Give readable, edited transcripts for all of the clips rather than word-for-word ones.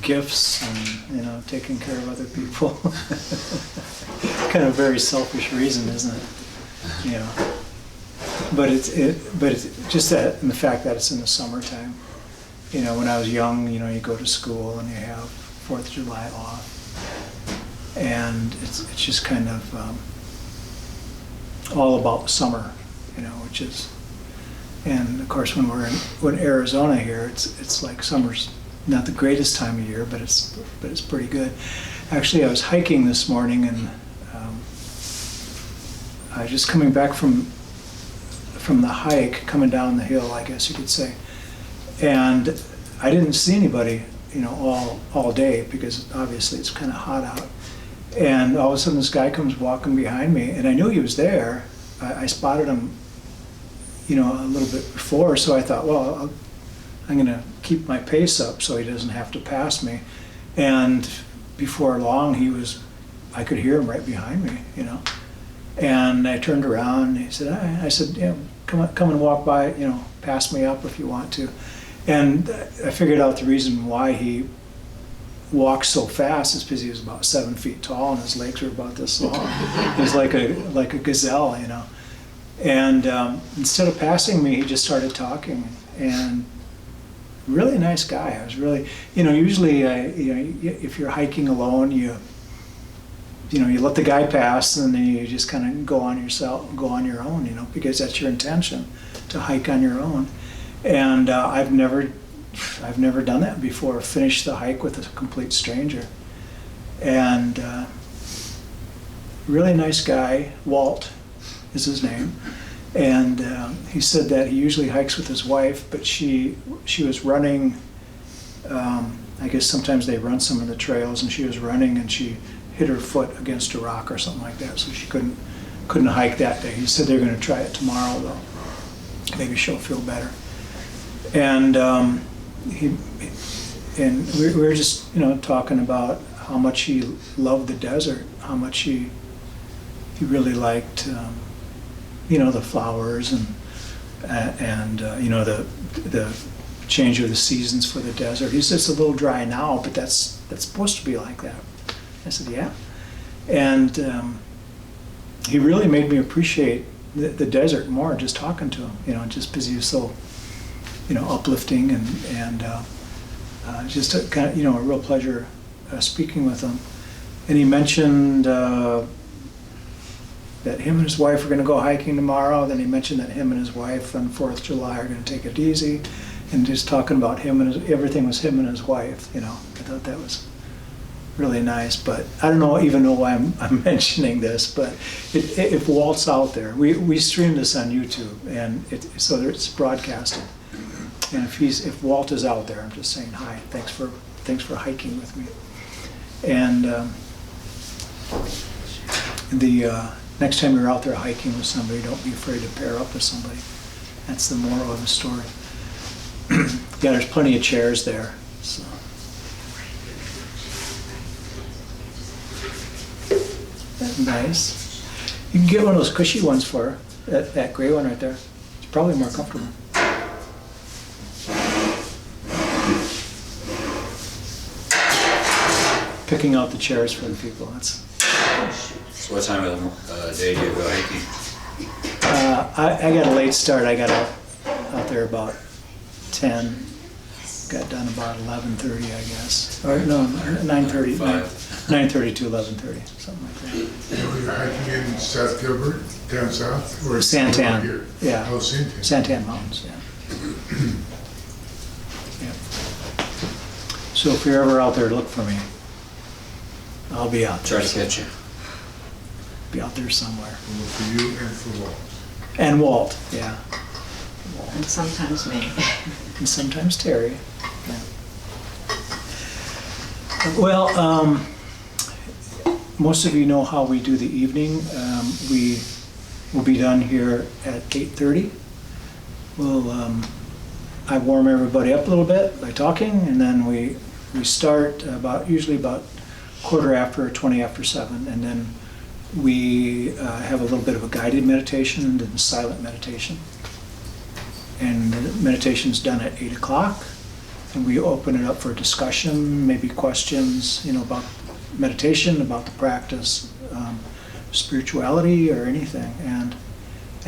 gifts and, taking care of other people. Kind of a very selfish reason, isn't it? But it's just that, and the fact that it's in the summertime. When I was young, you go to school and you have 4th of July off. And it's just kind of all about summer, which is, and of course when we're in Arizona here, it's like summer's not the greatest time of year, but it's pretty good. Actually, I was hiking this morning, and I was just coming back from the hike, coming down the hill, I guess you could say, and I didn't see anybody, all day, because obviously it's kind of hot out. And all of a sudden, this guy comes walking behind me, and I knew he was there. I spotted him, a little bit before, so I thought, well, I'm going to keep my pace up so he doesn't have to pass me. And before long, I could hear him right behind me, And I turned around, and he said, I said, come and walk by, pass me up if you want to. And I figured out the reason why he walked so fast is because he was about 7 feet tall and his legs were about this long. He was like a gazelle, And instead of passing me, he just started talking. And really nice guy. I was really, usually, if you're hiking alone, you let the guy pass, and then you just kind of go on your own, because that's your intention, to hike on your own. And I've never done that before, finished the hike with a complete stranger. And really nice guy, Walt is his name. And he said that he usually hikes with his wife, but she was running, I guess sometimes they run some of the trails, and she was running and she hit her foot against a rock or something like that, so she couldn't hike that day. He said they're going to try it tomorrow, though. Maybe she'll feel better. And we were just talking about how much he loved the desert, how much he really liked the flowers and the change of the seasons for the desert. He said it's a little dry now, but that's supposed to be like that. I said, yeah. And he really made me appreciate the desert more just talking to him, just because he was so, uplifting and just a kind of, a real pleasure speaking with him. And he mentioned that him and his wife are going to go hiking tomorrow. Then he mentioned that him and his wife on 4th of July are going to take it easy, and just talking about everything was him and his wife. I thought that was really nice. But I don't even know why I'm mentioning this, but if Walt's out there, we stream this on YouTube, and so it's broadcasted. And if Walt is out there, I'm just saying hi. Thanks for hiking with me. And the next time you're out there hiking with somebody, don't be afraid to pair up with somebody. That's the moral of the story. Yeah, there's plenty of chairs there. So. That's nice. You can get one of those cushy ones for her. That gray one right there. It's probably more comfortable. Picking out the chairs for the people. So what time of the day do you go hiking? I got a late start. I got out there about 10. Got done about 11:30, I guess. Or no, 9:30. 9:30 to 11:30, something like that. And you're hiking in South Gilbert, down south? Or Santan. Here? Yeah. Oh, Santan. Santan Mountains, yeah. Yeah. So if you're ever out there, look for me. I'll be out there. Try to catch you. Be out there somewhere. For you and for Walt. And Walt, yeah. Walt. And sometimes me. And sometimes Terry. Yeah. Well, most of you know how we do the evening. We will be done here at 8:30. I warm everybody up a little bit by talking, and then we start usually about 20 after 7, and then we have a little bit of a guided meditation and then a silent meditation. And the meditation's done at 8 o'clock, and we open it up for discussion, maybe questions, about meditation, about the practice, spirituality, or anything, and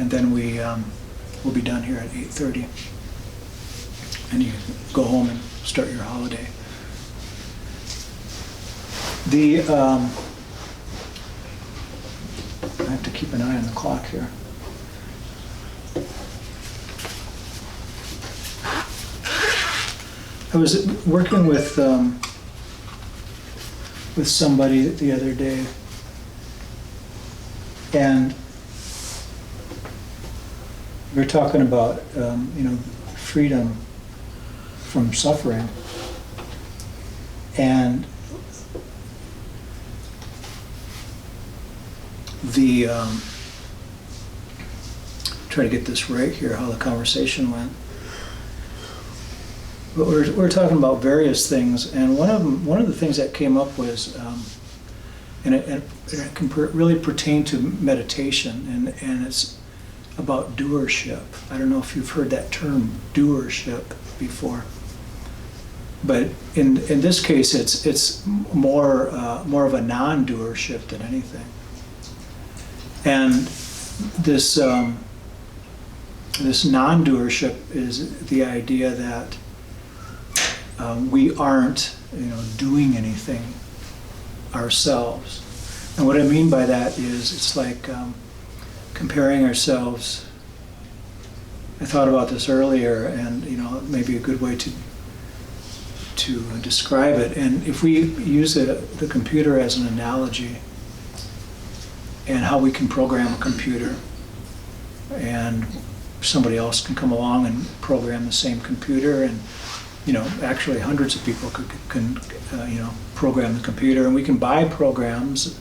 then we'll be done here at 8:30, and you can go home and start your holiday. I have to keep an eye on the clock here. I was working with somebody the other day, and we were talking about freedom from suffering, and try to get this right here, how the conversation went. But we're talking about various things, and one of the things that came up was, and it can really pertain to meditation, and it's about doership. I don't know if you've heard that term, doership, before, but in this case, it's more of a non-doership than anything. And this non-doership is the idea that we aren't, doing anything ourselves. And what I mean by that is, it's like comparing ourselves. I thought about this earlier, and maybe a good way to describe it. And if we use the computer as an analogy, and how we can program a computer, and somebody else can come along and program the same computer, and actually hundreds of people can program the computer, and we can buy programs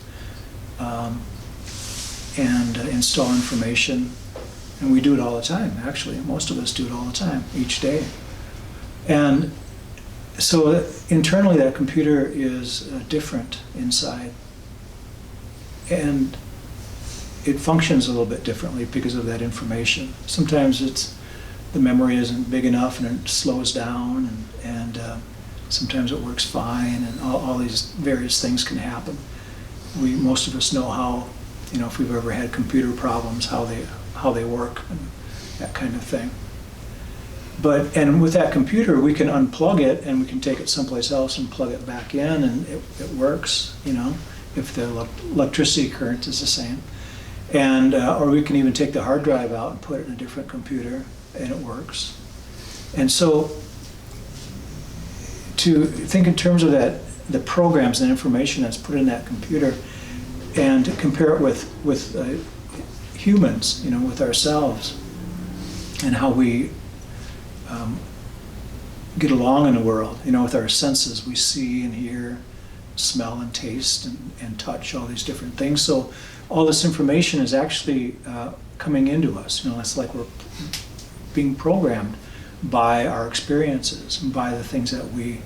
and install information, and we do it all the time. Actually, most of us do it all the time, each day. And so internally, that computer is different inside, and it functions a little bit differently because of that information. Sometimes the memory isn't big enough and it slows down, and sometimes it works fine, and all these various things can happen. Most of us know how, if we've ever had computer problems, how they work and that kind of thing. And with that computer, we can unplug it and we can take it someplace else and plug it back in, and it works, if the electricity current is the same. And or we can even take the hard drive out and put it in a different computer, and it works. And so to think in terms of the programs and information that's put in that computer, and to compare it with humans, with ourselves, and how we get along in the world, with our senses. We see and hear, smell and taste and touch, all these different things. So all this information is actually coming into us. It's like we're being programmed by our experiences, and by the things that we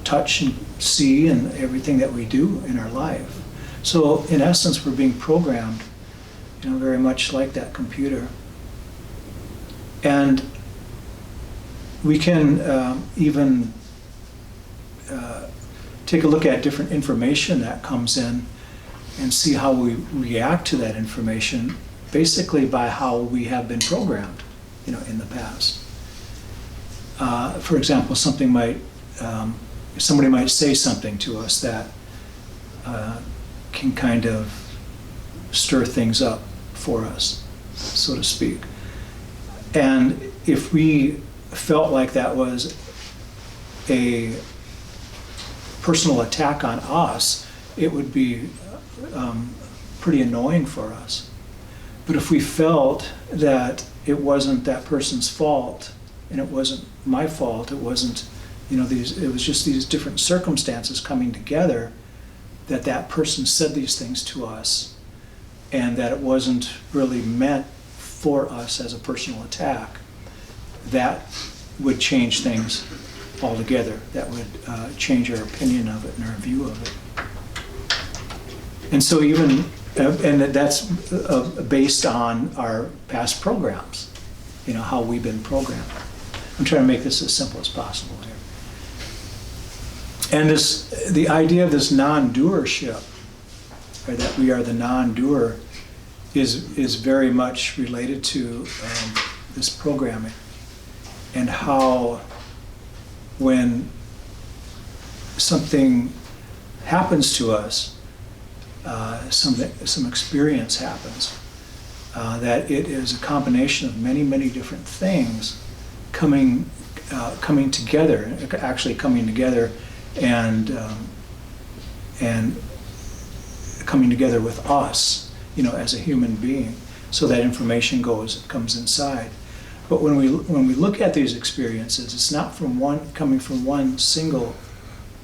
touch and see, and everything that we do in our life. So in essence, we're being programmed, very much like that computer. And we can even take a look at different information that comes in and see how we react to that information, basically by how we have been programmed, in the past. For example, somebody might say something to us that can kind of stir things up for us, so to speak. And if we felt like that was a personal attack on us, it would be pretty annoying for us. But if we felt that it wasn't that person's fault, and it wasn't my fault, it wasn't, it was just these different circumstances coming together, that person said these things to us, and that it wasn't really meant for us as a personal attack, that would change things altogether. That would change our opinion of it and our view of it. And so and that's based on our past programs, how we've been programmed. I'm trying to make this as simple as possible here. And the idea of this non-doership, or that we are the non-doer, is very much related to this programming, and how when something happens to us, some experience happens, that it is a combination of many, many different things coming together, actually coming together, and coming together with us, as a human being, so that information comes inside. But when we look at these experiences, it's not coming from one single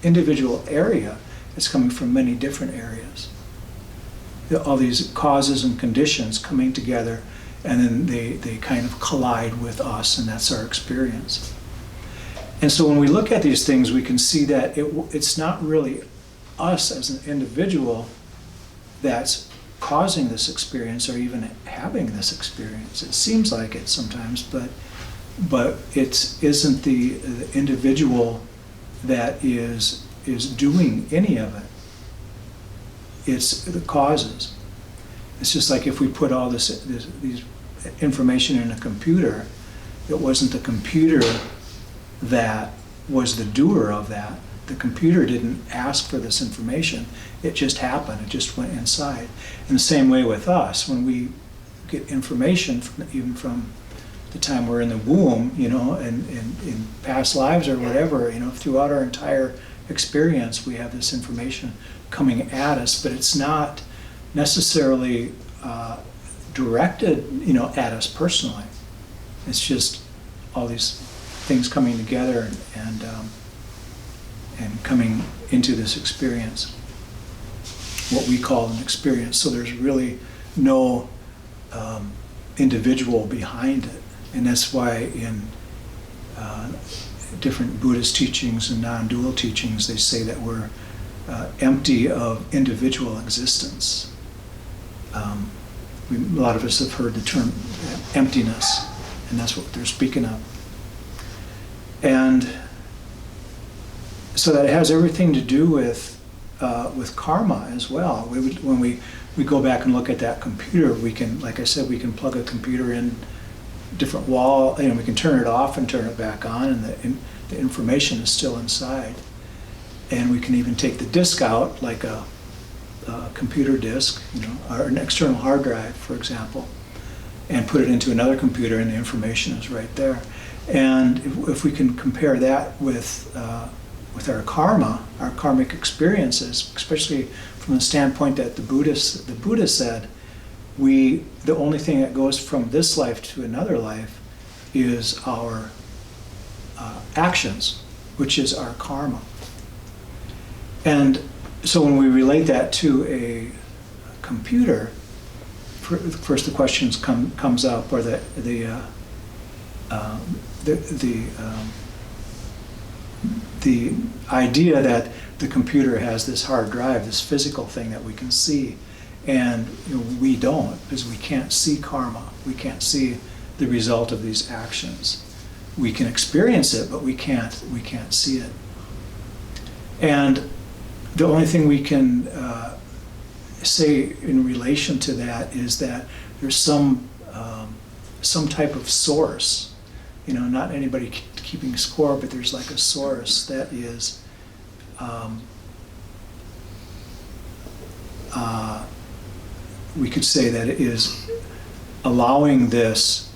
individual area. It's coming from many different areas. All these causes and conditions coming together, and then they kind of collide with us, and that's our experience. And so when we look at these things, we can see that it's not really us as an individual that's causing this experience or even having this experience. It seems like it sometimes, but it isn't the individual that is doing any of it. It's the causes. It's just like if we put all these information in a computer, it wasn't the computer that was the doer of that. The computer didn't ask for this information. It just happened. It just went inside. In the same way with us, when we get information even from the time we're in the womb, and in past lives or whatever, throughout our entire experience, we have this information coming at us, but it's not necessarily directed, at us personally. It's just all these things coming together and coming into this experience, what we call an experience. So there's really no individual behind it, and that's why in different Buddhist teachings and non-dual teachings, they say that we're empty of individual existence. A lot of us have heard the term emptiness, and that's what they're speaking of. And so that it has everything to do with karma as well. When we go back and look at that computer, we can, like I said, we can plug a computer in different wall, we can turn it off and turn it back on, and the information is still inside. And we can even take the disk out, like a computer disk, or an external hard drive, for example, and put it into another computer, and the information is right there. And if we can compare that with our karma, our karmic experiences, especially from the standpoint that the Buddha said, the only thing that goes from this life to another life is our actions, which is our karma. And so when we relate that to a computer, first the questions comes up, or the idea that the computer has this hard drive, this physical thing that we can see, and we don't, because we can't see karma. We can't see the result of these actions. We can experience it, but we can't see it. And the only thing we can say in relation to that is that there's some type of source. Not anybody keeping score, but there's like a source that is we could say that it is allowing this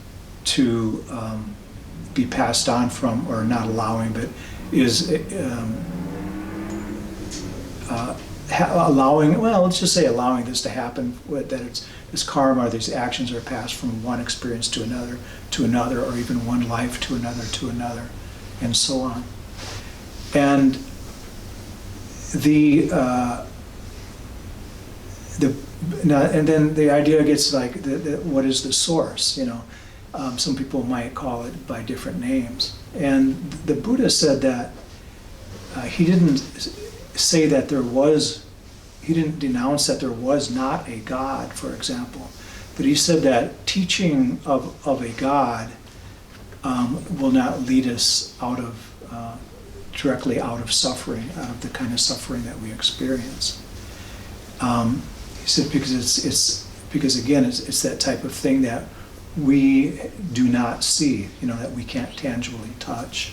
to be passed on from, or not allowing, but is allowing, well, let's just say allowing this to happen, that it's this karma, these actions are passed from one experience to another, or even one life to another, and so on. And and then the idea gets like, what is the source? Some people might call it by different names. And the Buddha said that he didn't say that he didn't denounce that there was not a God, for example, but he said that teaching of a God will not lead us out of, directly out of suffering, out of the kind of suffering that we experience. He said because because again, it's that type of thing that we do not see, that we can't tangibly touch.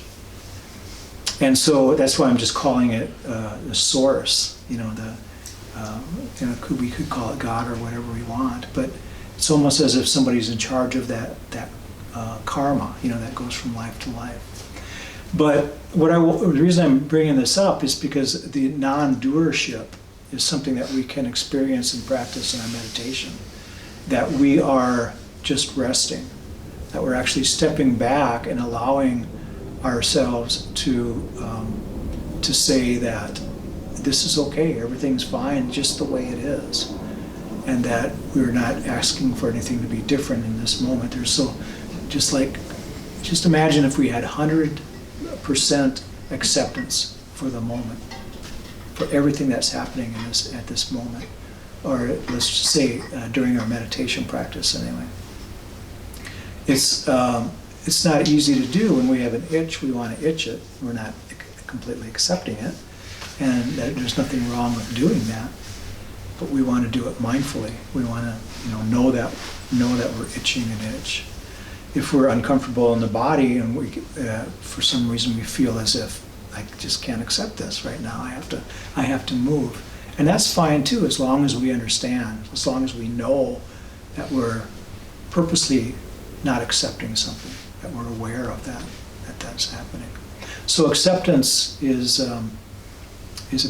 And so that's why I'm just calling it the source, we could call it God or whatever we want, but it's almost as if somebody's in charge of that karma, that goes from life to life. But the reason I'm bringing this up is because the non-doership is something that we can experience and practice in our meditation, that we are just resting, that we're actually stepping back and allowing ourselves to say that this is okay, everything's fine just the way it is, and that we're not asking for anything to be different in this moment. Just imagine if we had 100% acceptance for the moment, for everything that's happening at this moment, or let's just say during our meditation practice anyway. It's not easy to do. When we have an itch, we want to itch it. We're not completely accepting it, and there's nothing wrong with doing that. But we want to do it mindfully. We want to, know that we're itching an itch. If we're uncomfortable in the body and we, for some reason, we feel as if I just can't accept this right now. I have to move, and that's fine too, as long as we understand, as long as we know that we're purposely not accepting something, that we're aware of that's happening. So acceptance is a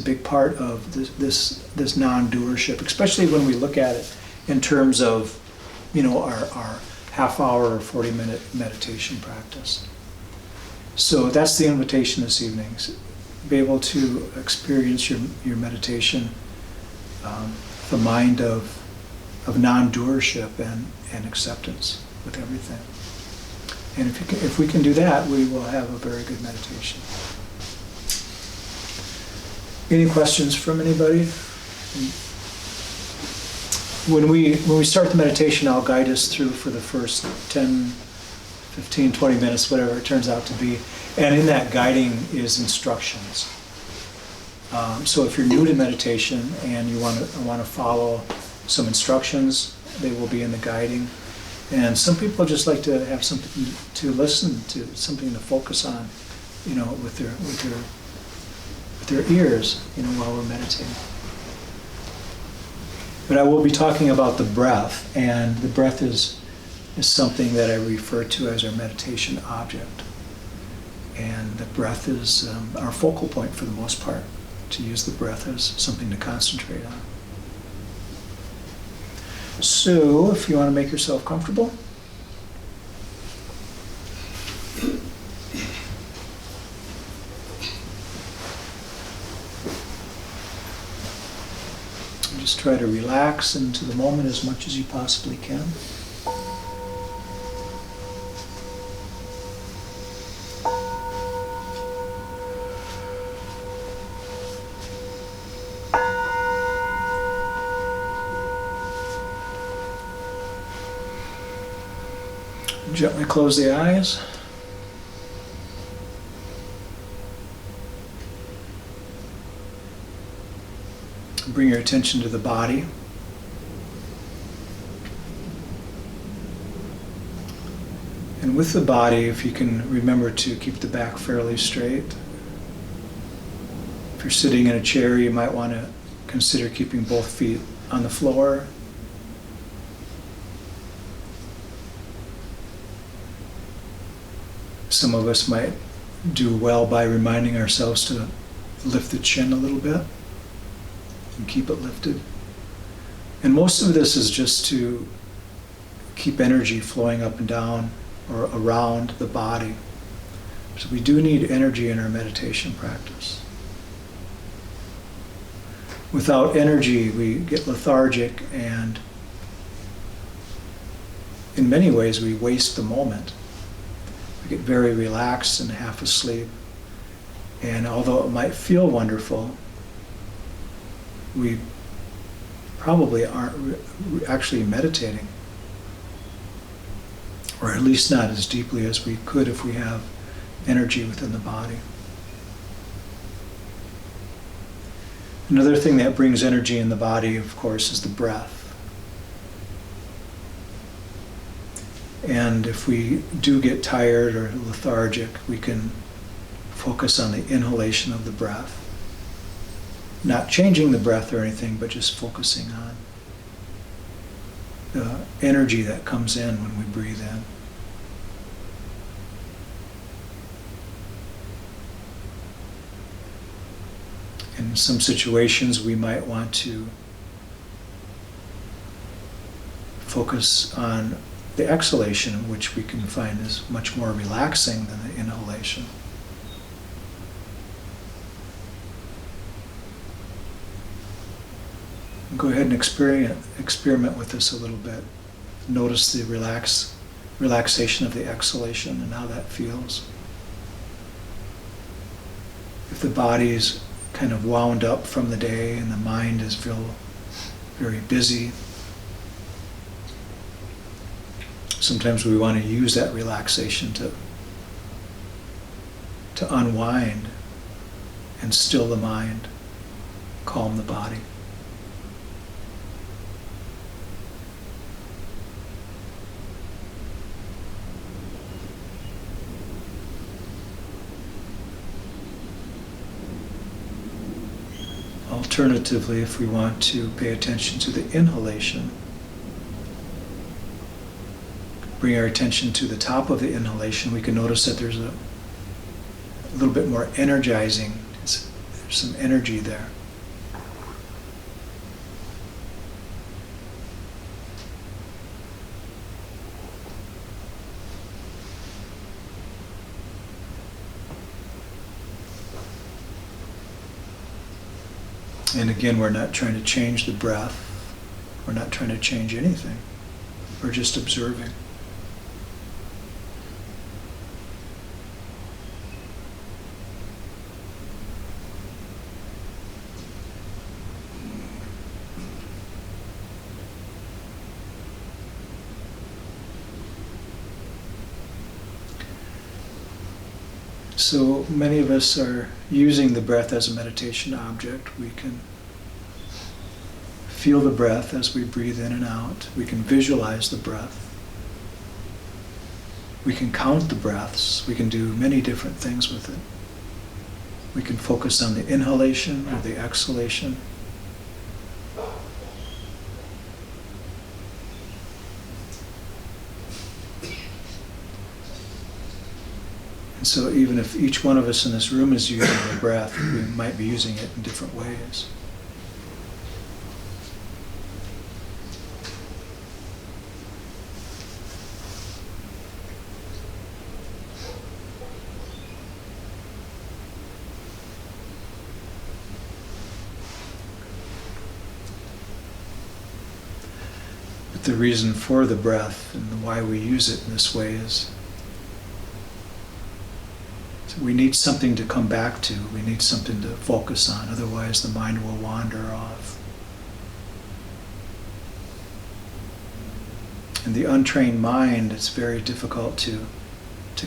big part of this non-doership, especially when we look at it in terms of, our half-hour or 40-minute meditation practice. So that's the invitation this evening. Be able to experience your meditation, the mind of non-doership and acceptance with everything. And if we can do that, we will have a very good meditation. Any questions from anybody? When we start the meditation, I'll guide us through for the first 10, 15, 20 minutes, whatever it turns out to be. And in that guiding is instructions. So if you're new to meditation and you want to follow some instructions, they will be in the guiding. And some people just like to have something to listen to, something to focus on, with their ears, while we're meditating. But I will be talking about the breath, and the breath is something that I refer to as our meditation object. And the breath is our focal point for the most part, to use the breath as something to concentrate on. So, if you want to make yourself comfortable, just try to relax into the moment as much as you possibly can. Gently close the eyes. Bring your attention to the body. And with the body, if you can remember to keep the back fairly straight. If you're sitting in a chair, you might want to consider keeping both feet on the floor. Some of us might do well by reminding ourselves to lift the chin a little bit and keep it lifted. And most of this is just to keep energy flowing up and down or around the body. So we do need energy in our meditation practice. Without energy, we get lethargic, and in many ways we waste the moment. We get very relaxed and half asleep. And although it might feel wonderful, we probably aren't actually meditating. or at least not as deeply as we could if we have energy within the body. Another thing that brings energy in the body, of course, is the breath. And if we do get tired or lethargic, we can focus on the inhalation of the breath. Not changing the breath or anything, but just focusing on the energy that comes in when we breathe in. In some situations, we might want to focus on the exhalation, which we can find is much more relaxing than the inhalation. Go ahead and experiment with this a little bit. Notice the relaxation of the exhalation and how that feels. If the body is kind of wound up from the day and the mind is very busy, sometimes we want to use that relaxation to unwind and still the mind, calm the body. Alternatively, if we want to pay attention to the inhalation, bring our attention to the top of the inhalation, we can notice that there's a little bit more energizing. There's some energy there. And again, we're not trying to change the breath. We're not trying to change anything. We're just observing. So many of us are using the breath as a meditation object. We can feel the breath as we breathe in and out. We can visualize the breath. We can count the breaths. We can do many different things with it. We can focus on the inhalation or the exhalation. So even if each one of us in this room is using the breath, we might be using it in different ways. But the reason for the breath and why we use it in this way is we need something to come back to. We need something to focus on. Otherwise, the mind will wander off. And the untrained mind, it's very difficult to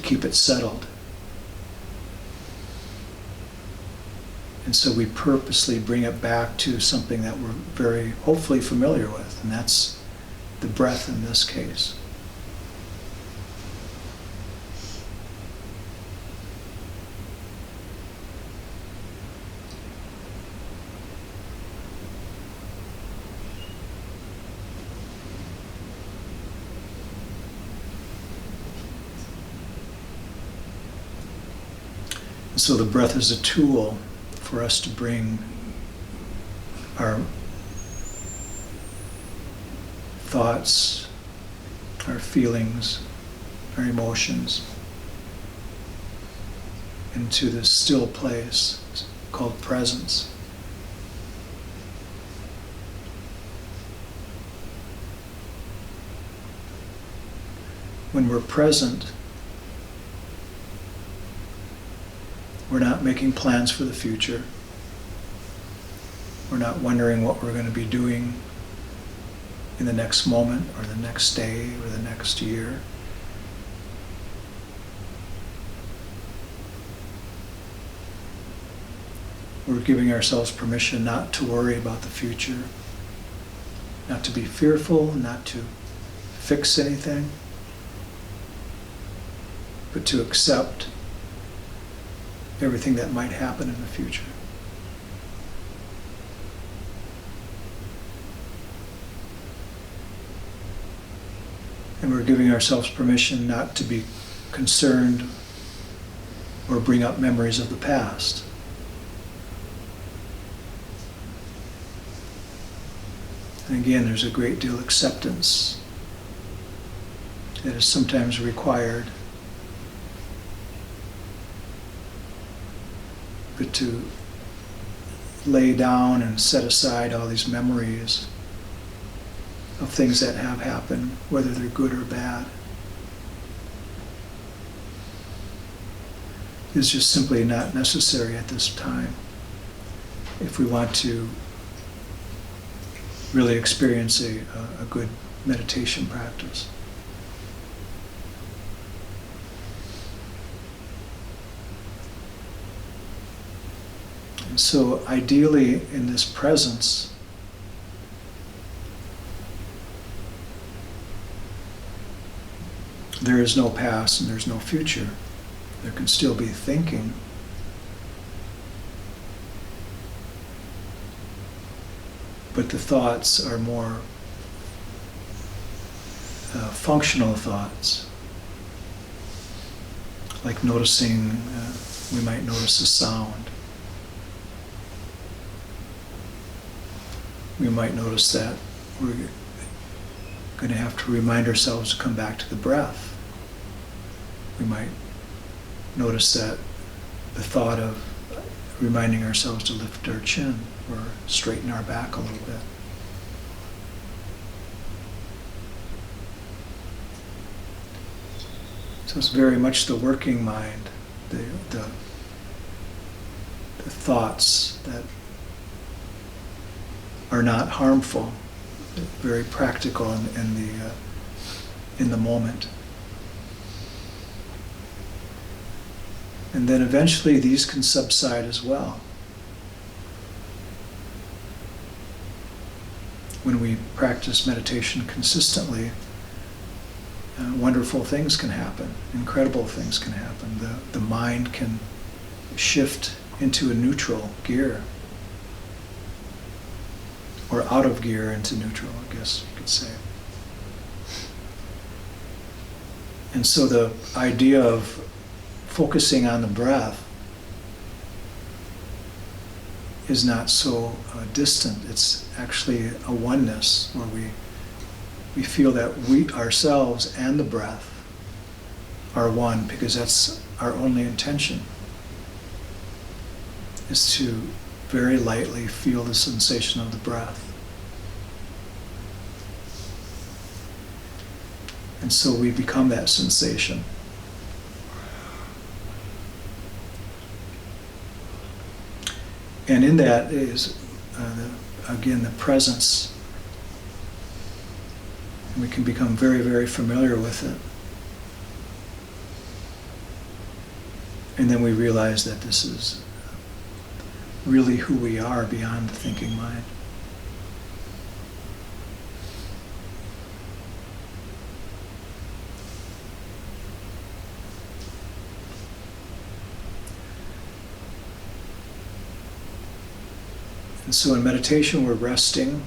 keep it settled. And so we purposely bring it back to something that we're very hopefully familiar with, and that's the breath in this case. So the breath is a tool for us to bring our thoughts, our feelings, our emotions into this still place called presence. When we're present, we're not making plans for the future. We're not wondering what we're going to be doing in the next moment or the next day or the next year. we're giving ourselves permission not to worry about the future, not to be fearful, not to fix anything, but to accept everything that might happen in the future. And we're giving ourselves permission not to be concerned or bring up memories of the past. And again, there's a great deal of acceptance that is sometimes required. But to lay down and set aside all these memories of things that have happened, whether they're good or bad, is just simply not necessary at this time if we want to really experience a good meditation practice. And so ideally in this presence, there is no past and there's no future. There can still be thinking. But the thoughts are more functional thoughts. Like noticing, we might notice a sound. We might notice that we're going to have to remind ourselves to come back to the breath. We might notice that the thought of reminding ourselves to lift our chin or straighten our back a little bit. So it's very much the working mind, the thoughts that are not harmful, very practical in the moment. And then eventually these can subside as well. When we practice meditation consistently, wonderful things can happen, incredible things can happen. The mind can shift into a neutral gear, or out of gear into neutral, I guess you could say. And so the idea of focusing on the breath is not so distant. It's actually a oneness where we feel that we ourselves and the breath are one, because that's our only intention, is to very lightly feel the sensation of the breath. And so we become that sensation. And in that is, again, the presence. And we can become very, very familiar with it. And then we realize that this is really who we are beyond the thinking mind. And so in meditation, we're resting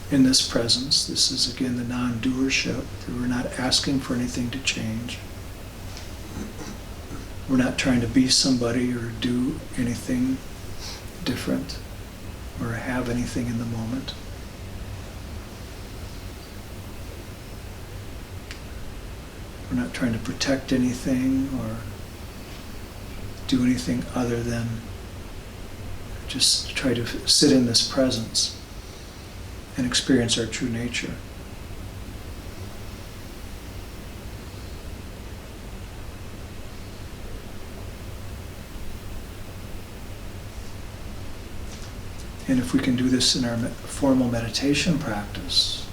in this presence. This is, again, the non-doership. We're not asking for anything to change. We're not trying to be somebody or do anything different or have anything in the moment. We're not trying to protect anything or do anything other than just try to sit in this presence and experience our true nature. And if we can do this in our formal meditation practice,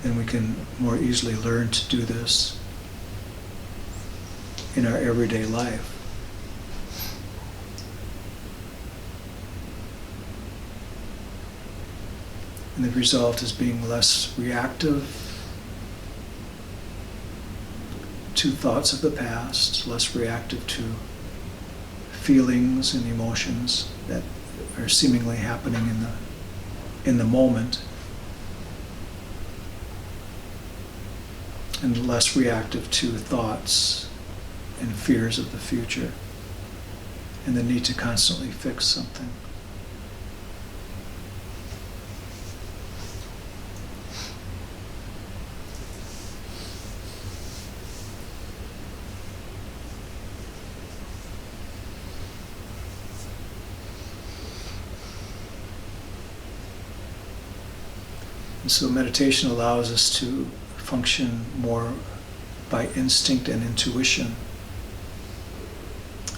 then we can more easily learn to do this in our everyday life. And the result is being less reactive to thoughts of the past, less reactive to feelings and emotions that are seemingly happening in the moment, and less reactive to thoughts and fears of the future and the need to constantly fix something. And so meditation allows us to function more by instinct and intuition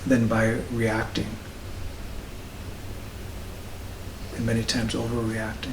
than by reacting, and many times overreacting.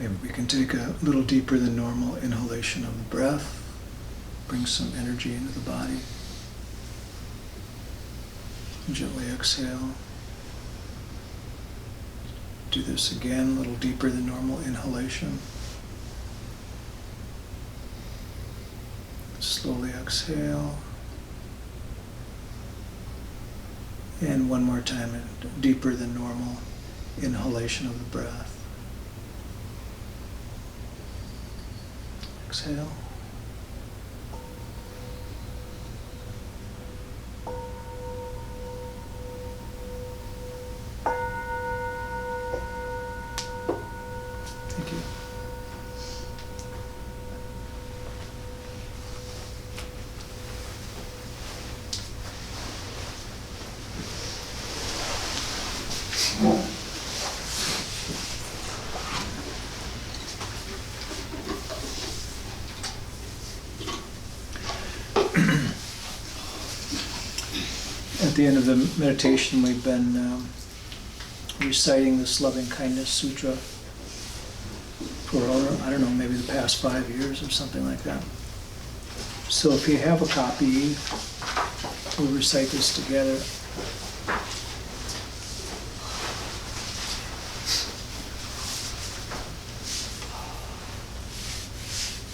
And we can take a little deeper than normal inhalation of the breath, bring some energy into the body. Gently exhale. Do this again, a little deeper than normal inhalation. Slowly exhale. And one more time, deeper than normal inhalation of the breath. Exhale. Thank you. At the end of the meditation, we've been reciting this Loving Kindness Sutra for, I don't know, maybe the past 5 years or something like that. So if you have a copy, we'll recite this together.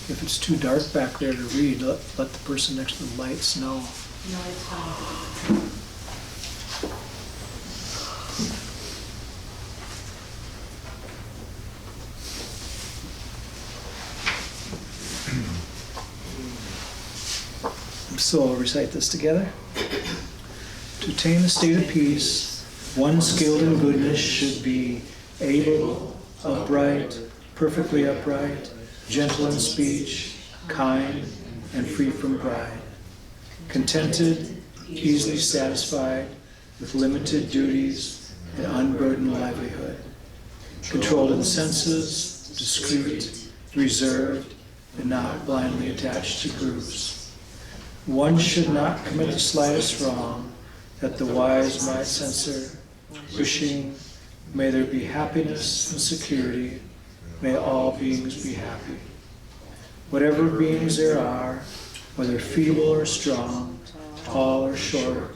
If it's too dark back there to read, let the person next to the lights know. No, it's fine. So I'll recite this together. To attain the state of peace, one skilled in goodness should be able, upright, perfectly upright, gentle in speech, kind, and free from pride, contented, easily satisfied, with limited duties and unburdened livelihood, controlled in senses, discreet, reserved, and not blindly attached to groups. One should not commit the slightest wrong, that the wise might censor, wishing, may there be happiness and security, may all beings be happy. Whatever beings there are, whether feeble or strong, tall or short,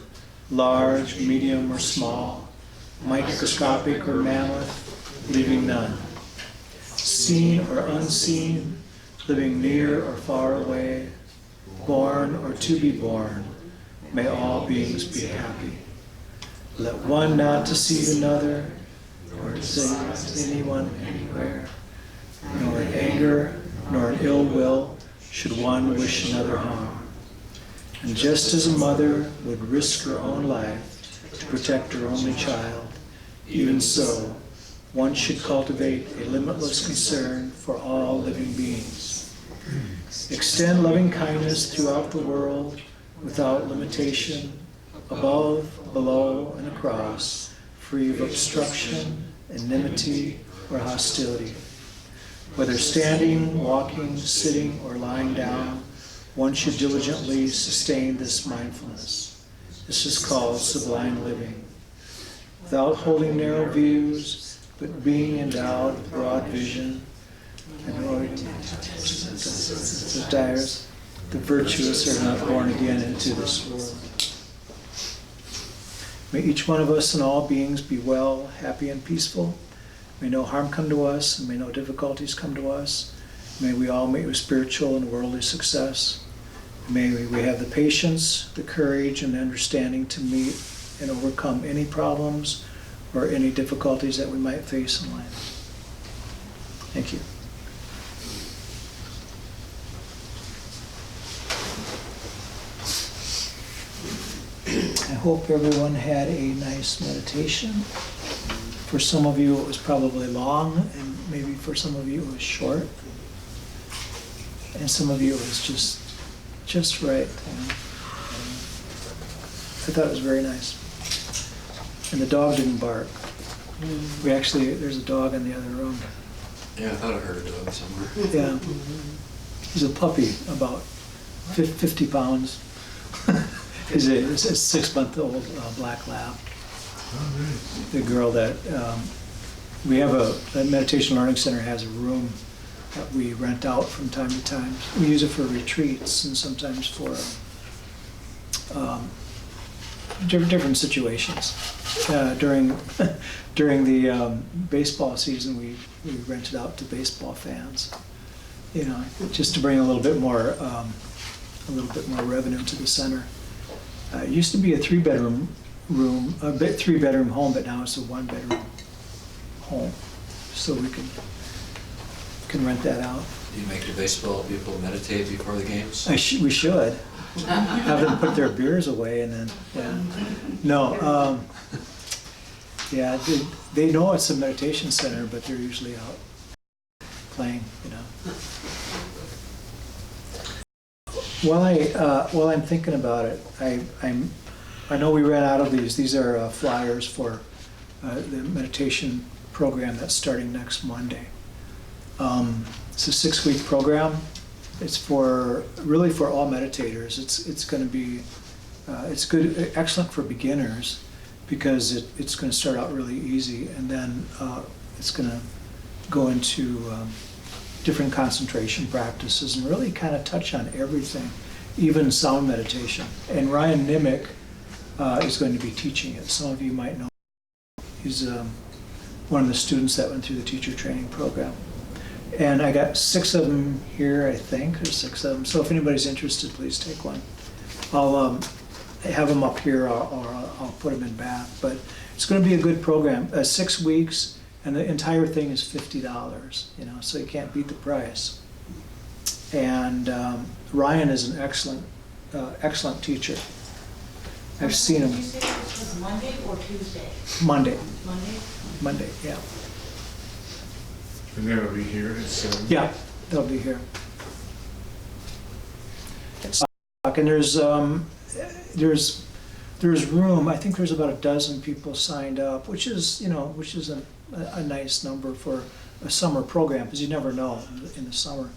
large, medium, or small, microscopic or mammoth, leaving none. Seen or unseen, living near or far away, born or to be born, may all beings be happy. Let one not deceive another, nor deceive anyone anywhere, nor in anger, nor in ill will, should one wish another harm. And just as a mother would risk her own life to protect her only child, even so, one should cultivate a limitless concern for all living beings. Extend loving kindness throughout the world without limitation, above, below, and across, free of obstruction, enmity, or hostility. Whether standing, walking, sitting, or lying down, one should diligently sustain this mindfulness. This is called sublime living. Without holding narrow views, but being endowed with broad vision, and desires, the virtuous are not born again into this world. May each one of us and all beings be well, happy, and peaceful. May no harm come to us, and may no difficulties come to us. May we all meet with spiritual and worldly success. May we have the patience, the courage, and the understanding to meet and overcome any problems or any difficulties that we might face in life. Thank you. I hope everyone had a nice meditation. For some of you, it was probably long, and maybe for some of you, it was short. And some of you, it was just right. I thought it was very nice. And the dog didn't bark. There's a dog in the other room. Yeah, I thought I heard a dog somewhere. Yeah. He's a puppy, about 50 pounds. He's a 6-month-old black lab. Oh, nice. The girl that We have a meditation learning center has a room that we rent out from time to time. We use it for retreats and sometimes for different situations. During the baseball season, we rent it out to baseball fans. You know, just to bring a little bit more revenue to the center. It used to be a three-bedroom home, but now it's a one-bedroom home, so we can rent that out. Do you make the baseball people meditate before the games? We should have them put their beers away and then, yeah. No, yeah, they know it's a meditation center, but they're usually out playing, you know. While I'm thinking about it, I know we ran out of these. These are flyers for the meditation program that's starting next Monday. It's a 6-week program. It's really for all meditators. It's going to be excellent for beginners because it's going to start out really easy, and then it's going to go into different concentration practices and really kind of touch on everything, even sound meditation. And Ryan Nimick is going to be teaching it. Some of you might know. He's one of the students that went through the teacher training program. And I got 6 of them here, I think, or 6 of them. So if anybody's interested, please take one. I'll have them up here, or I'll put them in Bath. But it's going to be a good program. 6 weeks. And the entire thing is $50, you know, so you can't beat the price. And Ryan is an excellent teacher. I've seen him. Did you say this was Monday or Tuesday? Monday, Monday? yeah. And that'll be here at 7. Yeah, they'll be here. And there's room. I think there's about a dozen people signed up, which is a nice number for a summer program, because you never know in the summer.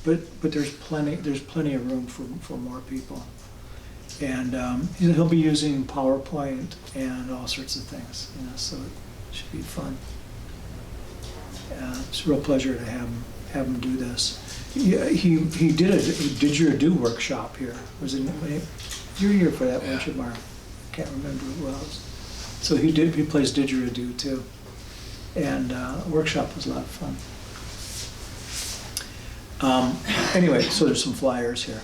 But there's plenty of room for more people. And he'll be using PowerPoint and all sorts of things, you know, so it should be fun. It's a real pleasure to have him do this. He did a didgeridoo workshop here. Was it you were here for that, weren't you, Mark? I can't remember who else. So he plays didgeridoo too. And workshop was a lot of fun. Anyway, so there's some flyers here.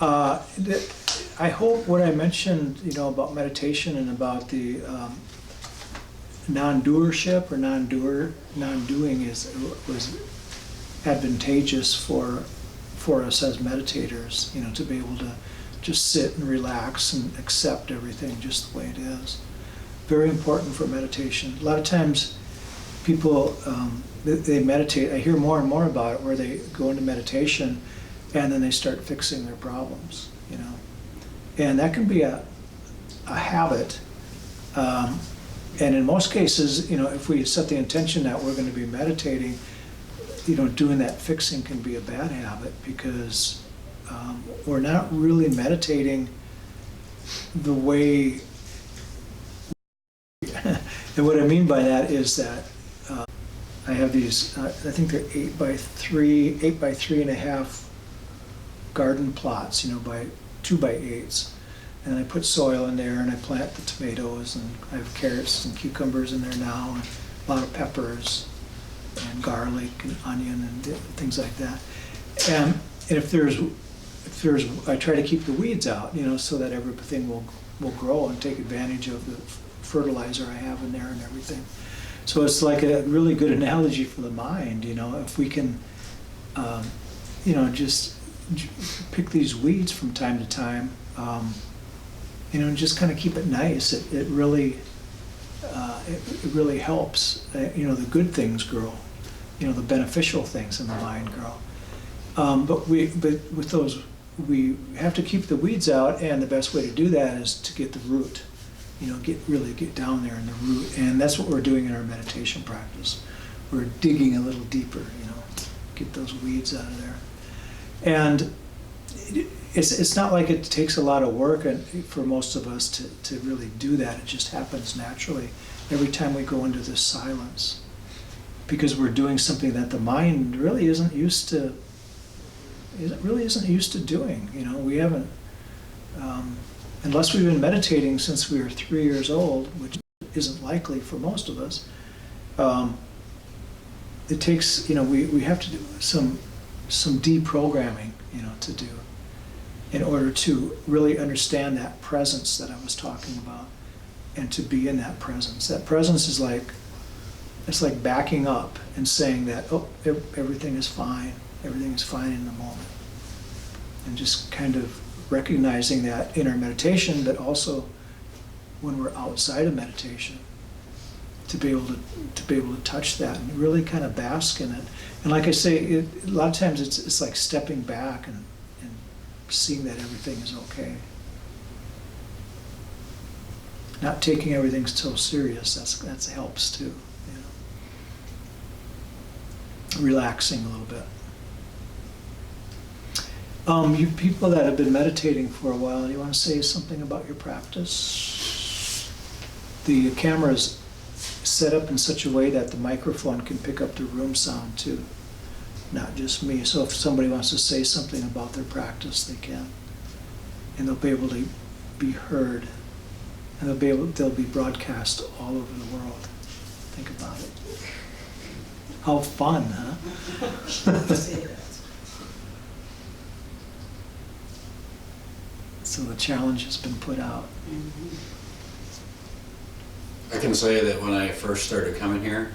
I hope what I mentioned, you know, about meditation and about the non-doership or non-doing was advantageous for us as meditators, you know, to be able to just sit and relax and accept everything just the way it is. Very important for meditation. A lot of times people, they meditate, I hear more and more about it, where they go into meditation and then they start fixing their problems, you know. And that can be a habit. And in most cases, you know, if we set the intention that we're going to be meditating, you know, doing that fixing can be a bad habit, because we're not really meditating the way. And what I mean by that is that I have these, I think they're 8 by 3.5 garden plots, you know, by 2 by 8s. And I put soil in there and I plant the tomatoes, and I have carrots and cucumbers in there now, and a lot of peppers and garlic and onion and things like that. And if I try to keep the weeds out, you know, so that everything will grow and take advantage of the fertilizer I have in there and everything. So it's like a really good analogy for the mind, you know, if we can, you know, just pick these weeds from time to time, you know, and just kind of keep it nice. It really helps. You know, the good things grow. You know, the beneficial things in the mind grow. But with those, we have to keep the weeds out, and the best way to do that is to get the root. You know, get down there in the root, and that's what we're doing in our meditation practice. We're digging a little deeper. You know, get those weeds out of there, and it's not like it takes a lot of work for most of us to really do that. It just happens naturally every time we go into this silence. because we're doing something that the mind really isn't used to. Isn't used to doing. You know, we haven't, unless we've been meditating since we were 3 years old, which isn't likely for most of us. It takes, you know, we have to do some deprogramming, you know, to do in order to really understand that presence that I was talking about, and to be in that presence. That presence is like, it's like backing up and saying that, oh, everything is fine. Everything is fine in the moment. And just kind of recognizing that in our meditation, but also when we're outside of meditation, to be able to touch that and really kind of bask in it. And like I say, a lot of times it's like stepping back and seeing that everything is okay. Not taking everything so serious. That helps too. You know. Relaxing a little bit. You people that have been meditating for a while, you want to say something about your practice? The camera is set up in such a way that the microphone can pick up the room sound too, not just me. So if somebody wants to say something about their practice, they can, and they'll be able to be heard, and they'll be broadcast all over the world. Think about it. How fun, huh? So the challenge has been put out. I can say that when I first started coming here,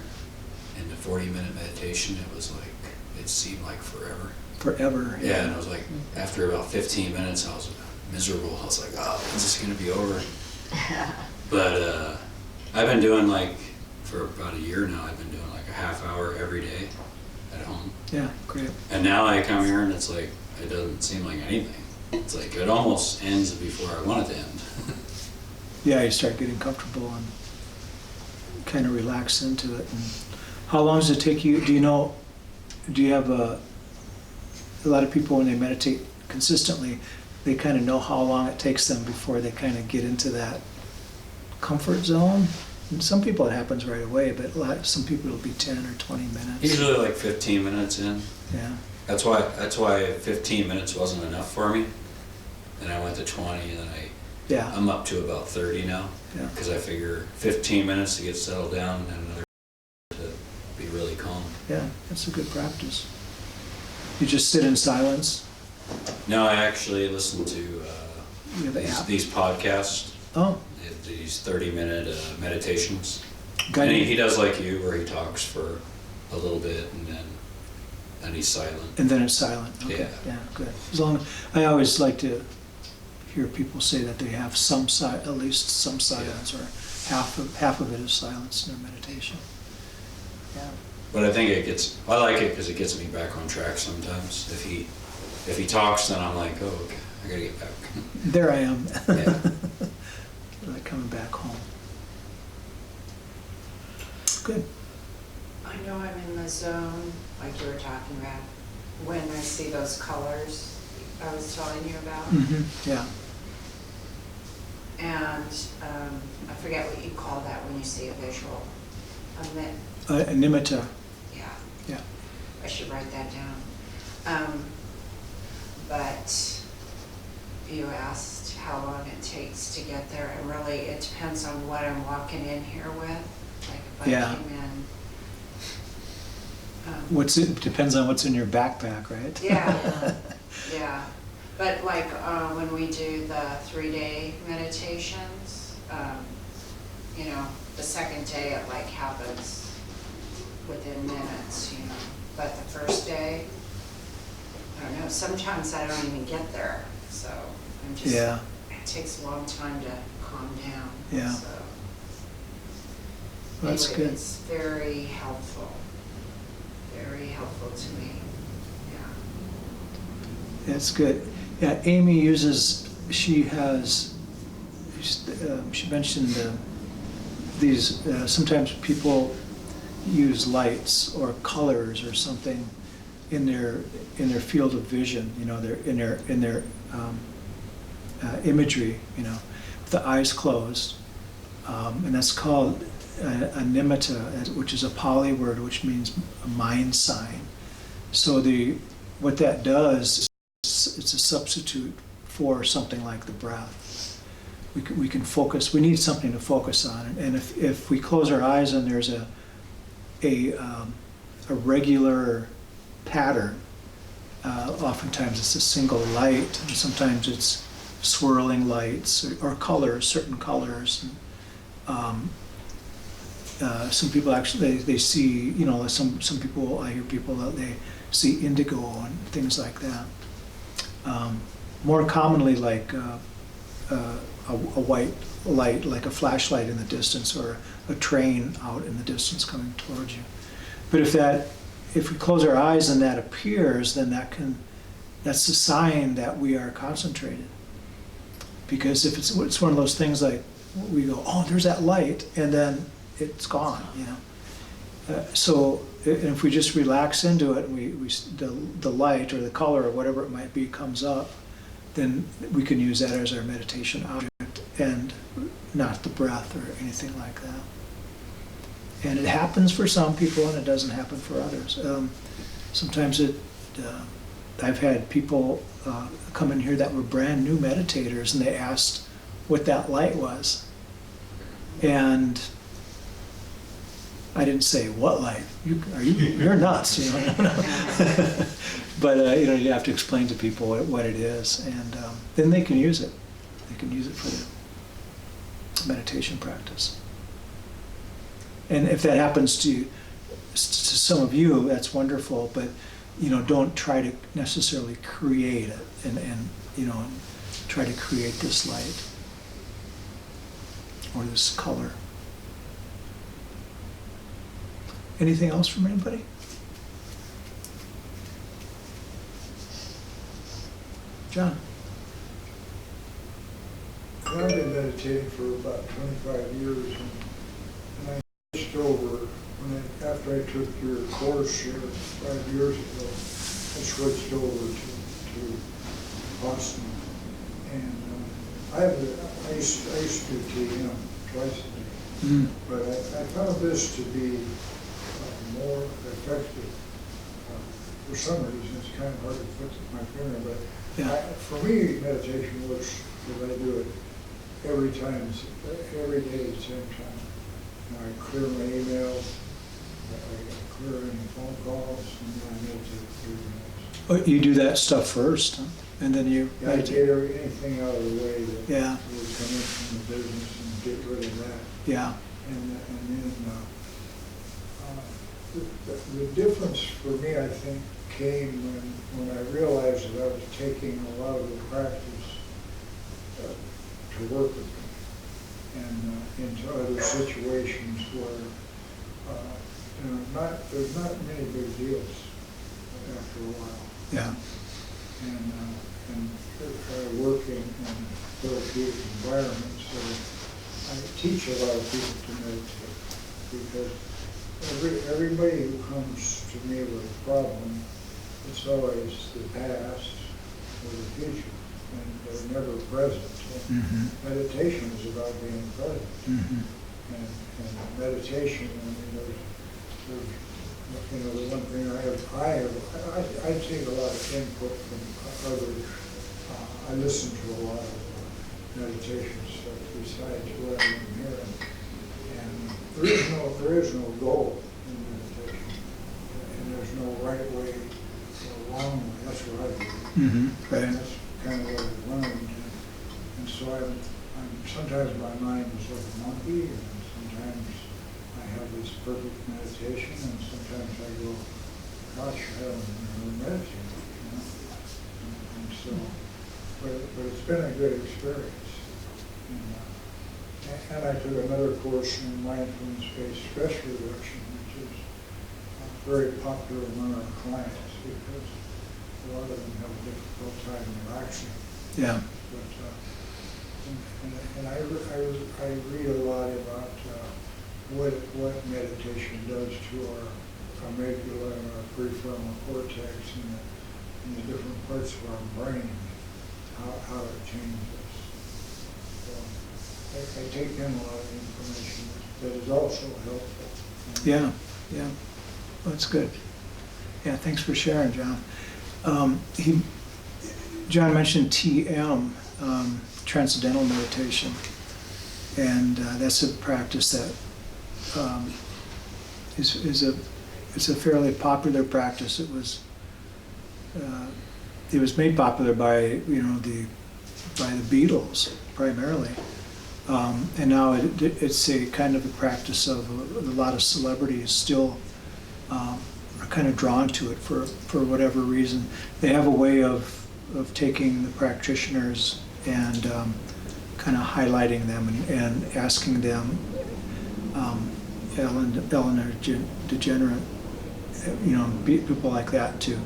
in the 40-minute meditation, it was like, it seemed like forever. Forever. Yeah, and I was like, after about 15 minutes, I was miserable. I was like, oh, when's this gonna be over? But I've been doing like, for about a year now, I've been doing like a half hour every day at home. Yeah, great. And now I come here and it's like, it doesn't seem like anything. It's like, it almost ends before I want it to end. Yeah, you start getting comfortable and kind of relax into it. And how long does it take you? Do you have a lot of people when they meditate consistently, they kind of know how long it takes them before they kind of get into that comfort zone? And some people it happens right away, but some people it'll be 10 or 20 minutes. Usually like 15 minutes in. Yeah. That's why 15 minutes wasn't enough for me. And I went to 20, and then I'm up to about 30 now. Yeah. Because I figure 15 minutes to get settled down and another to be really calm. Yeah, that's a good practice. You just sit in silence. No, I actually listen to You have an app? these podcasts, Oh, these 30-minute meditations. guided. And he does like you, where he talks for a little bit and then he's silent. And then it's silent. Okay. Yeah. Yeah, good. I always like to hear people say that they have at least some silence, or half of it is silence in their meditation. Yeah. But I think I like it because it gets me back on track sometimes. If he talks, then I'm like, oh, okay, I gotta get back. There I am. Yeah. Like coming back home. Good. I know I'm in the zone, like you were talking about, when I see those colors I was telling you about. Mm-hmm. Yeah. And I forget what you call that when you see a visual. Nimitta. Yeah, Yeah. I should write that down. But you asked how long it takes to get there, and really it depends on what I'm walking in here with. Like if I Yeah. came in. It depends on what's in your backpack, right? Yeah, yeah. But like when we do the 3-day meditations, you know, the second day it like happens within minutes, you know. But the first day, I don't know, sometimes I don't even get there. So I'm just, Yeah. it takes a long time to calm down. Yeah. So, That's anyway, good. It's very helpful to me, yeah. That's good. Yeah, Amy she mentioned these, sometimes people use lights or colors or something in their field of vision, you know, in their imagery, you know, with the eyes closed. And that's called a nimitta, which is a Pali word, which means a mind sign. So what that does is it's a substitute for something like the breath. We can focus. We need something to focus on, and if we close our eyes and there's a regular pattern, oftentimes it's a single light, and sometimes it's swirling lights or colors, certain colors. Some people actually they see, some people, I hear people that they see indigo and things like that. More commonly, like a white light, like a flashlight in the distance, or a train out in the distance coming towards you. But if we close our eyes and that appears, then that's a sign that we are concentrated. Because if it's one of those things like we go, oh, there's that light, and then it's gone, So if we just relax into it, and the light or the color or whatever it might be comes up, then we can use that as our meditation object and not the breath or anything like that. And it happens for some people and it doesn't happen for others. Sometimes I've had people come in here that were brand new meditators, and they asked what that light was. And I didn't say, what light? You're nuts, But you have to explain to people what it is, and then they can use it. They can use it for their meditation practice. And if that happens to some of you, that's wonderful. But don't try to necessarily create it, and try to create this light or this color. Anything else from anybody? John? I've been meditating for about 25 years, and I switched over after I took your course here 5 years ago. I switched over to Boston, and I used to do TM twice a day, but I found this to be more effective. For some reason, it's kind of hard to put my finger, but for me, meditation works because I do it every day at the same time. I clear my emails, I clear any phone calls, and then I meditate for 30 minutes. Oh, you do that stuff first, huh? And then you I meditate? get anything out of the way that would come in from the business and get rid of that. Yeah. And then the difference for me, I think, came when I realized that I was taking a lot of the practice to work with me and into other situations where there's not many big deals after a while. Yeah. And working in therapeutic environments, so I teach a lot of people to meditate, because everybody who comes to me with a problem, it's always the past or the future, and they're never present. And meditation is about being present. And meditation, I mean, there's the one thing I take a lot of input from others. I listen to a lot of meditation stuff besides what I'm hearing. And there is no goal in meditation, and there's no right way or wrong way. That's what I do. Right. That's kind of what I've learned. And so I'm sometimes my mind is like a monkey, and sometimes I have this perfect meditation, and sometimes I go, gosh, I haven't meditated, And so, but it's been a good experience. And I took another course in mindfulness-based stress reduction, which is very popular among our clients, because a lot of them have a difficult time relaxing. Yeah. But, and I read a lot about what meditation does to our amygdala and our prefrontal cortex and the different parts of our brain, how it changes. So I take in a lot of information that is also helpful. Yeah, yeah, that's good. Yeah, thanks for sharing, John. John mentioned TM, Transcendental Meditation, and that's a practice that it's a fairly popular practice. It was made popular by the Beatles primarily, and now it's a kind of a practice of a lot of celebrities still are kind of drawn to it for whatever reason. They have a way of taking the practitioners and kind of highlighting them and asking them, Eleanor DeGeneres, people like that to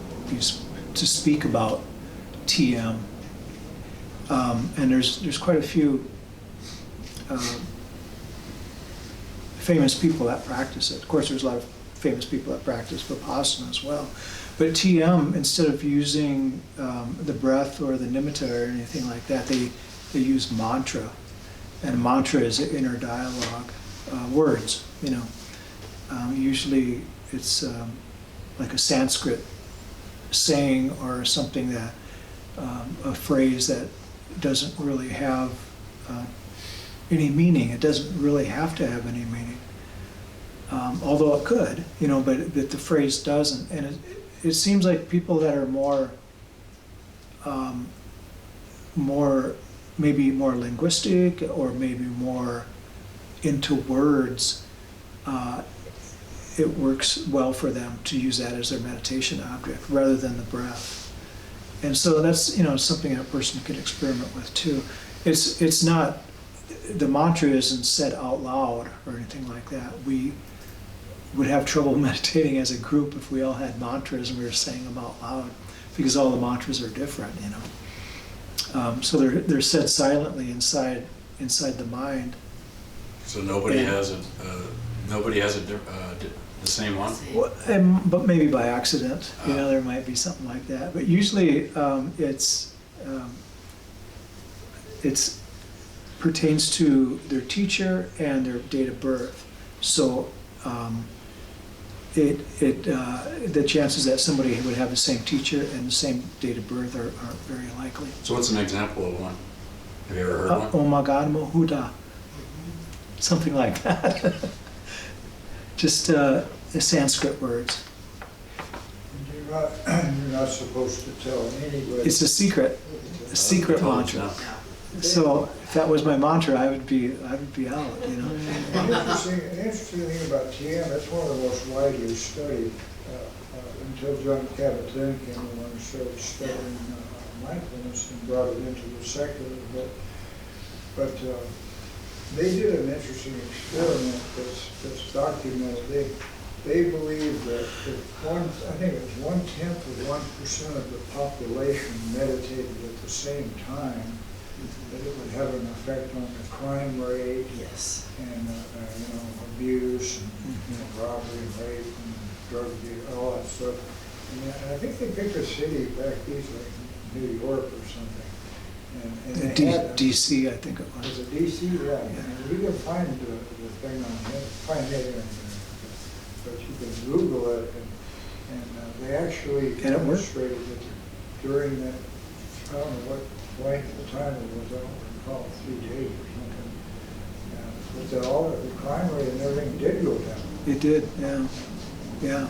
speak about TM. And there's quite a few famous people that practice it. Of course, there's a lot of famous people that practice Vipassana as well. But TM, instead of using the breath or the nimitta or anything like that, they use mantra. And mantra is an inner dialogue, words, Usually it's like a Sanskrit saying or something that, a phrase that doesn't really have any meaning. It doesn't really have to have any meaning. Although it could, but the phrase doesn't. And it seems like people that are maybe more linguistic or maybe more into words, it works well for them to use that as their meditation object rather than the breath. And so that's something a person can experiment with too. It's not, the mantra isn't said out loud or anything like that. We would have trouble meditating as a group if we all had mantras and we were saying them out loud, because all the mantras are different, so they're said silently inside the mind. So nobody has the same one? Well, but maybe by accident, there might be something like that. But usually it's pertains to their teacher and their date of birth. So the chances that somebody would have the same teacher and the same date of birth aren't very likely. So what's an example of one? Have you ever heard one? Oh my God, Mohuda. Something like that. Just the Sanskrit words. You're not supposed to tell anybody. It's a secret mantra. So if that was my mantra, I would be out, An interesting thing about TM, it's one of the most widely studied until John Kabat-Zinn came along and started studying mindfulness and brought it into the secular. But they did an interesting experiment that's documented. They believe that if I think it was 1/10 of the population meditated at the same time, that it would have an effect on the crime rate. Yes. And abuse and robbery and rape and drug abuse, all that stuff. And I think they picked a city back east, like New York or something. And they had DC, I think it was. Was it DC? Yeah. And you can find the thing on it, find it but you can Google it, and they actually demonstrated that during that, I don't know what length of time it was, I don't recall, 3 days or something. But that all the crime rate and everything did go down. It did, yeah.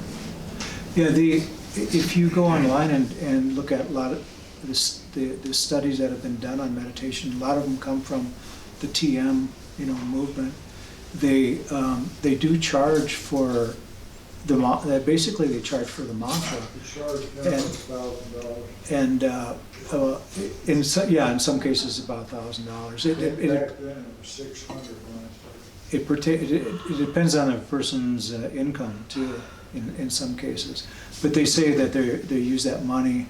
If you go online and look at a lot of the studies that have been done on meditation, a lot of them come from the TM, movement. They do charge for basically they charge for the mantra. They charge $1,000. And in some cases about $1,000. Back then it was $600 when I started. It depends on a person's income too, in some cases. But they say that they use that money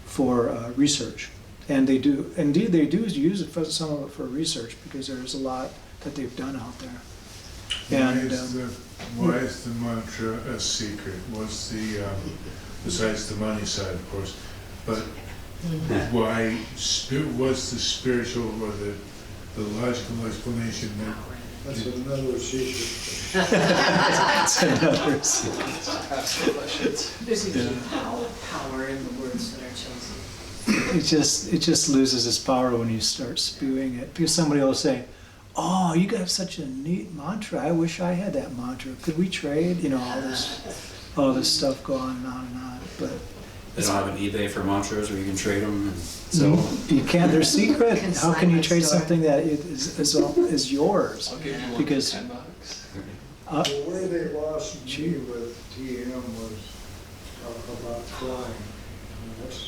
for research, and they do use it for some of it for research, because there's a lot that they've done out there. And why is the mantra a secret? What's the besides the money side, of course, but why? What's the spiritual or the logical explanation that That's another secret. That's another secret. Ask the questions. There's a Yeah. huge power in the words that are chosen. It just loses its power when you start spewing it, because somebody will say, "Oh, you got such a neat mantra. I wish I had that mantra. Could we trade?" You know, all this stuff go on and on and on. But They don't have an eBay for mantras where you can trade them and sell them. you can't. They're secret. How can you Consignment trade store. something that is yours? I'll give you one Because- for $10. Uh, The way they lost me with TM was about flying. And that's,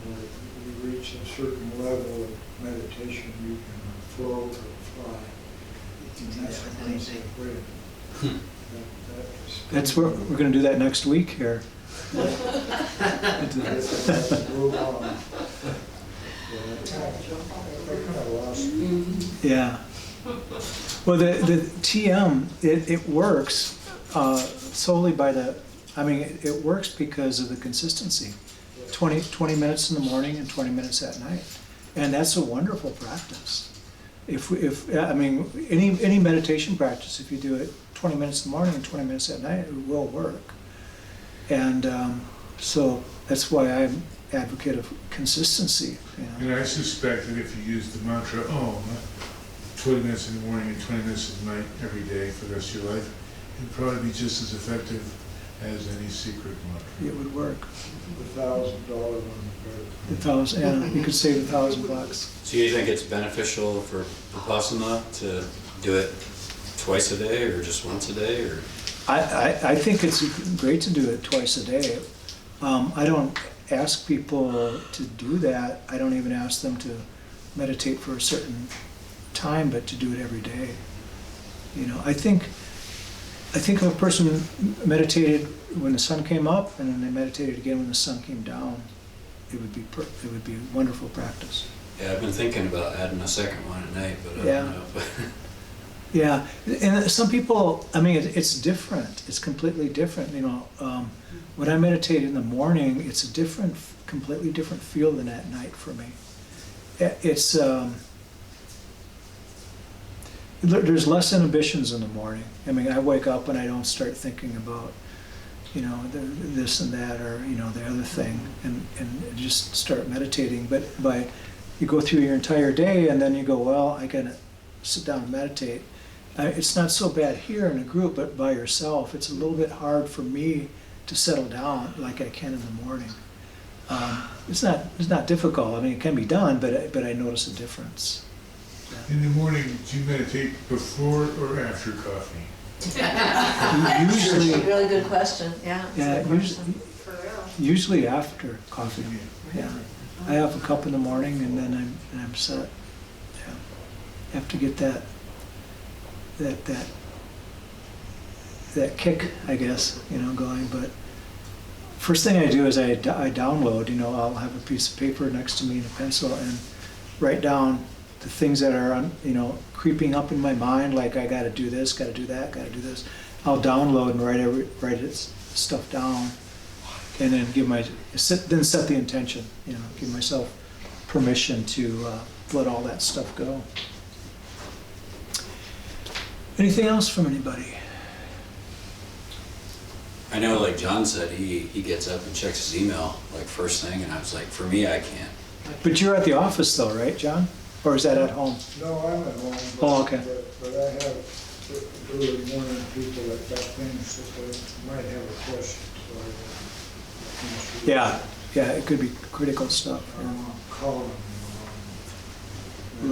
where you reach a certain level of meditation, you can float or fly. And that's the basic way. That's where we're going to do that next week here. Move on. I kind of lost me. Yeah. Well, the TM, it works solely by it works because of the consistency. 20 minutes in the morning and 20 minutes at night. And that's a wonderful practice. Any meditation practice, if you do it 20 minutes in the morning and 20 minutes at night, it will work. And so that's why I'm advocate of consistency. You know? And I suspect that if you use the mantra Om 20 minutes in the morning and 20 minutes at night every day for the rest of your life, it'd probably be just as effective as any secret mantra. It would work. $1,000 on the You could save $1,000. So you think it's beneficial for Vipassana to do it twice a day or just once a day, or? I think it's great to do it twice a day. I don't ask people to do that. I don't even ask them to meditate for a certain time, but to do it every day. You know, I think if a person meditated when the sun came up and then they meditated again when the sun came down, it would be a wonderful practice. Yeah, I've been thinking about adding a second one at night, but I Yeah. don't know. Yeah, and some people, it's different. It's completely different. You know, when I meditate in the morning, it's a completely different feel than at night for me. There's less inhibitions in the morning. I wake up and I don't start thinking about, this and that or, the other thing, and just start meditating. But you go through your entire day and then you go, well, I gotta sit down and meditate. It's not so bad here in a group, but by yourself, it's a little bit hard for me to settle down like I can in the morning. It's not difficult. It can be done, but I notice a difference. In the morning, do you meditate before or after coffee? Usually, Really good question, yeah. it's a yeah, good question. For real. usually after coffee. Yeah, I have a cup in the morning and then I'm set. Yeah, I have to get that kick, I guess, going. But first thing I do is I download. I'll have a piece of paper next to me and a pencil and write down the things that are creeping up in my mind, like I got to do this, got to do that, got to do this. I'll download and write it stuff down, and then set the intention. Give myself permission to let all that stuff go. Anything else from anybody? I know, like John said, he gets up and checks his email like first thing, and I was like, for me, I can't. But you're at the office though, right, John? Or is that at home? No, I'm at home. Oh, okay. But I have early morning people that got things that they might have a question, so I Yeah, it could be critical stuff. I'll call them.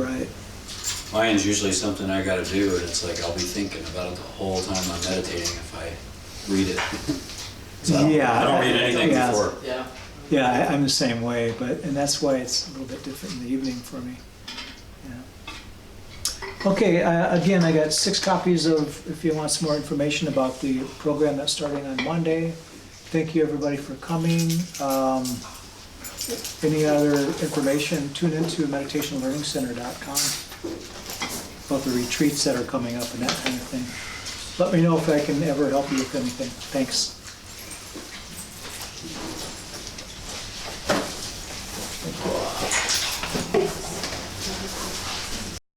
Right. Mine's usually something I gotta do, and it's like I'll be thinking about it the whole time I'm meditating if I read it. So Yeah, I don't read anything yeah. before. Yeah. Yeah, I'm the same way, and that's why it's a little bit different in the evening for me. Yeah. Okay, again, I got 6 copies of, if you want some more information about the program that's starting on Monday. Thank you, everybody, for coming. Any other information, tune into meditationlearningcenter.com about the retreats that are coming up and that kind of thing. Let me know if I can ever help you with anything. Thanks.